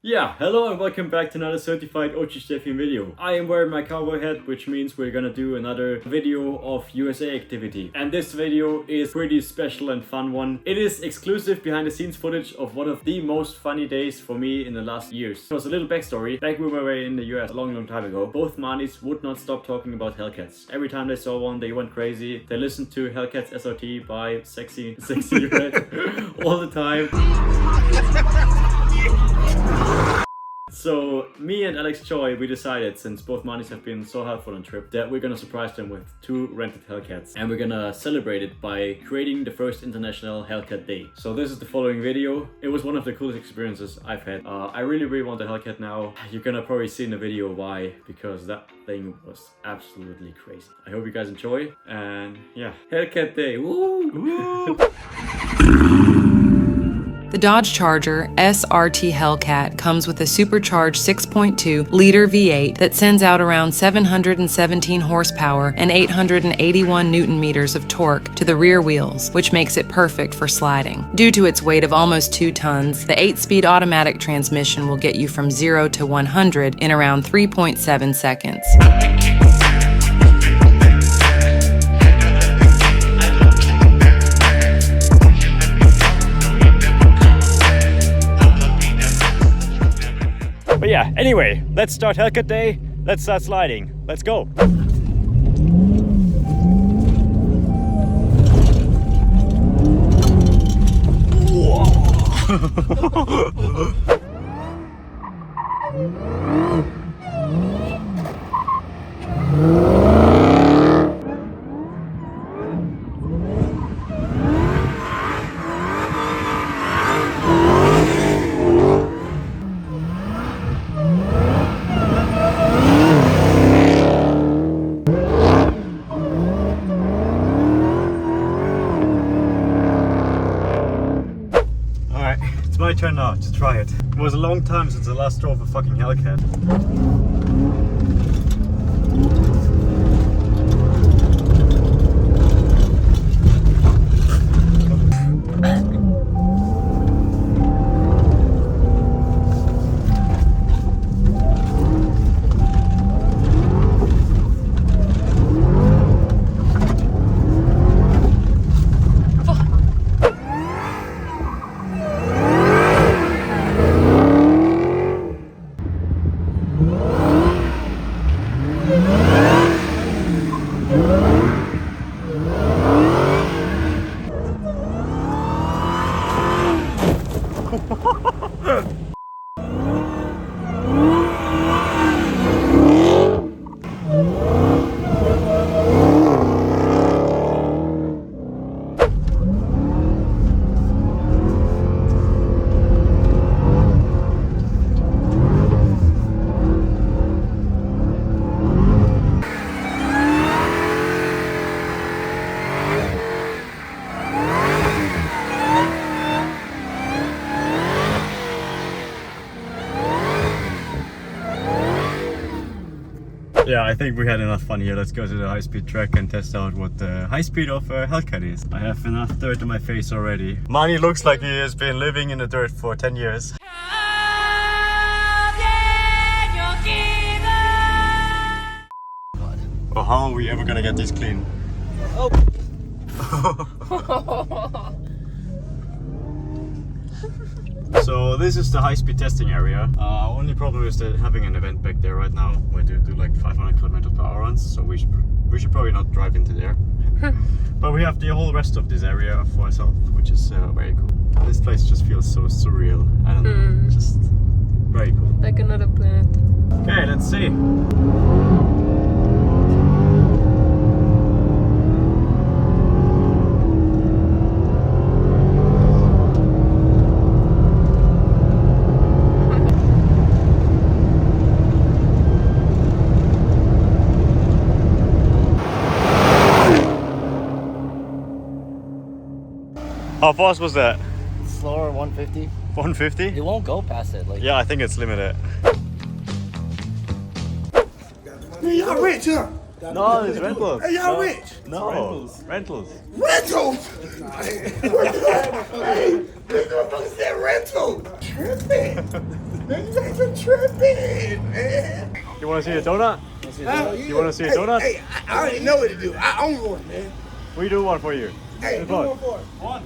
Yeah, hello and welcome back to another certified OG Schaefchen video. I am wearing my cowboy hat, which means we're gonna do another video of USA activity. And this video is pretty special and fun one. It is exclusive behind the scenes footage of one of the most funny days for me in the last years. So a little backstory. Back when we were in the US a long time ago, both Manis would not stop talking about Hellcats. Every time they saw one, they went crazy. They listened to Hellcats SRT by Sexy Red all the time. So me and Alex Choi, we decided, since both Manis have been so helpful on trip, that we're gonna surprise them with 2 rented Hellcats. And we're gonna celebrate it by creating the first International Hellcat Day. So this is the following video. It was one of the coolest experiences I've had. I really want a Hellcat now. You're gonna probably see in the video why, because that thing was absolutely crazy. I hope you guys enjoy, and yeah, Hellcat Day, woo! Woo! The Dodge Charger SRT Hellcat comes with a supercharged 6.2-liter V8 that sends out around 717 horsepower and 881 Newton-meters of torque to the rear wheels, which makes it perfect for sliding. Due to its weight of almost 2 tons, the 8-speed automatic transmission will get you from 0 to 100 in around 3.7 seconds. But yeah, anyway, let's start Hellcat Day. Let's start sliding. Let's go. It's my turn now to try it. It was a long time since I last drove a fucking Hellcat. Yeah, I think we had enough fun here. Let's go to the high-speed track and test out what the high speed of a Hellcat is. I have enough dirt on my face already. Mani looks like he has been living in the dirt for 10 years. Well, how are we ever gonna get these clean? Oh! So this is the high-speed testing area. Only problem is that having an event back there right now where they do like 500 km/h runs, so we should probably not drive into there. But we have the whole rest of this area for ourselves, which is very cool. This place just feels so surreal. I don't know, just very cool. Like another planet. Okay, let's see. How fast was that? Slower, 150. 150? It won't go past it. Like. Yeah, I think it's limited. Man, y'all rich, huh? No, it's rentals. Hey, y'all rich? No, rentals. Rentals? Hey, this motherfucker said rentals. Tripping. Man, you tripping, man. You want to see a donut? You want to see a donut? Hey, I already know what to do. I own one, man. We do one for you. Hey, do one for it. One.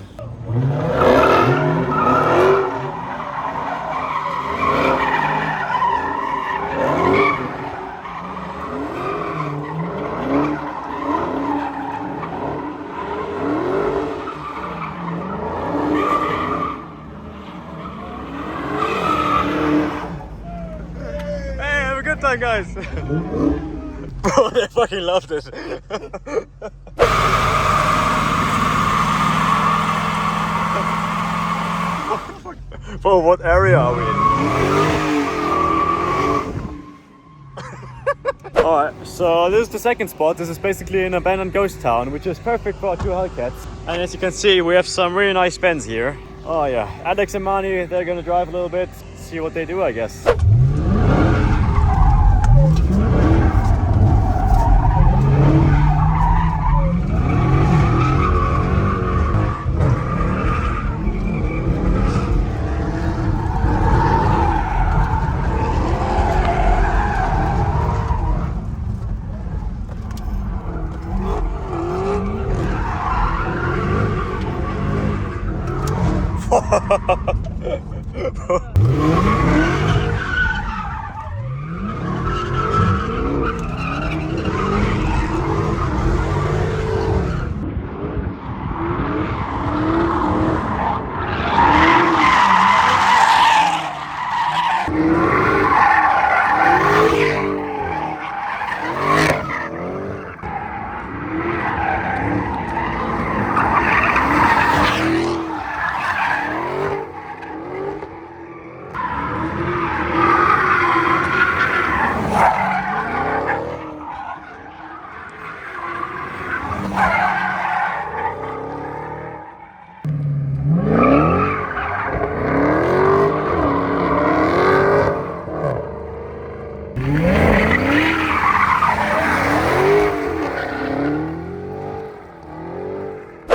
Hey, have a good time, guys. Bro, they fucking loved it. Bro, what area are we in? Alright, so this is the second spot. This is basically an abandoned ghost town, which is perfect for our 2 Hellcats. And as you can see, we have some really nice Bens here. Oh yeah, Alex and Mani, they're gonna drive a little bit, see what they do, I guess.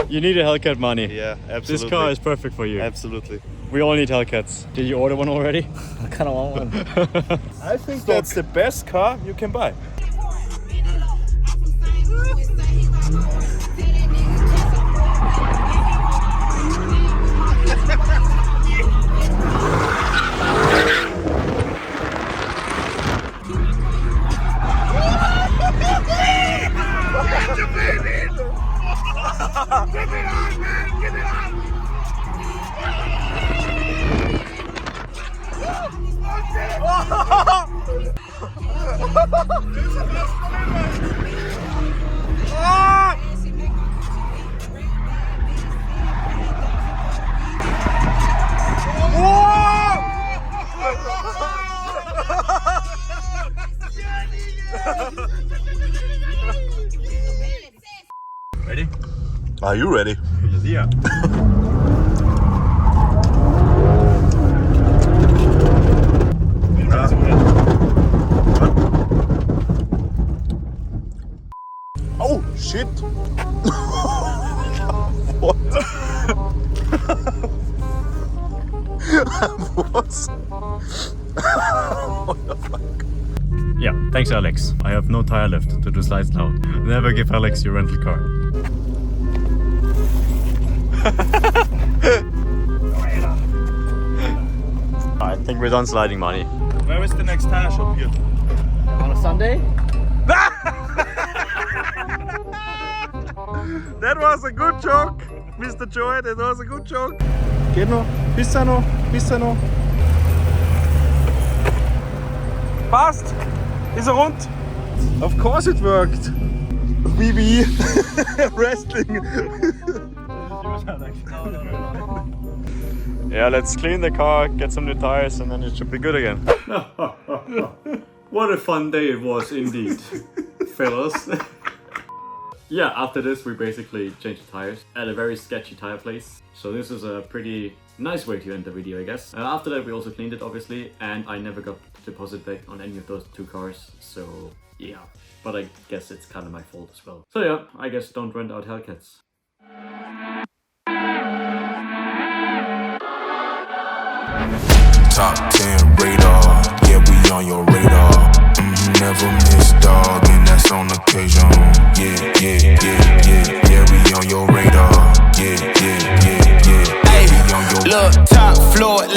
You need a Hellcat, Mani. Yeah, absolutely. This car is perfect for you. Absolutely. We all need Hellcats. Did you order one already? I kind of want one. I think that's the best car you can buy. Give it on, man! Give it on! Ready? Are you ready? Yeah. Oh shit! What? What? What the fuck? Yeah, thanks Alex. I have no tire left to do slides now. Never give Alex your rental car. I think we're done sliding, Mani. Where is the next tire shop here? On a Sunday? That was a good joke, Mr. Joy. That was a good joke. Geht noch? Bisschen noch? Bisschen noch? Passt? Ist er rund? Of course it worked. BB wrestling. Yeah, let's clean the car, get some new tires, and then it should be good again. What a fun day it was indeed, fellas. Yeah, after this we basically changed the tires at a very sketchy tire place. So this is a pretty nice way to end the video, I guess. After that we also cleaned it, obviously, and I never got deposit back on any of those 2 cars, so yeah. But I guess it's kind of my fault as well. So yeah, I guess don't rent out Hellcats. Top 10 radar, Look, top floor,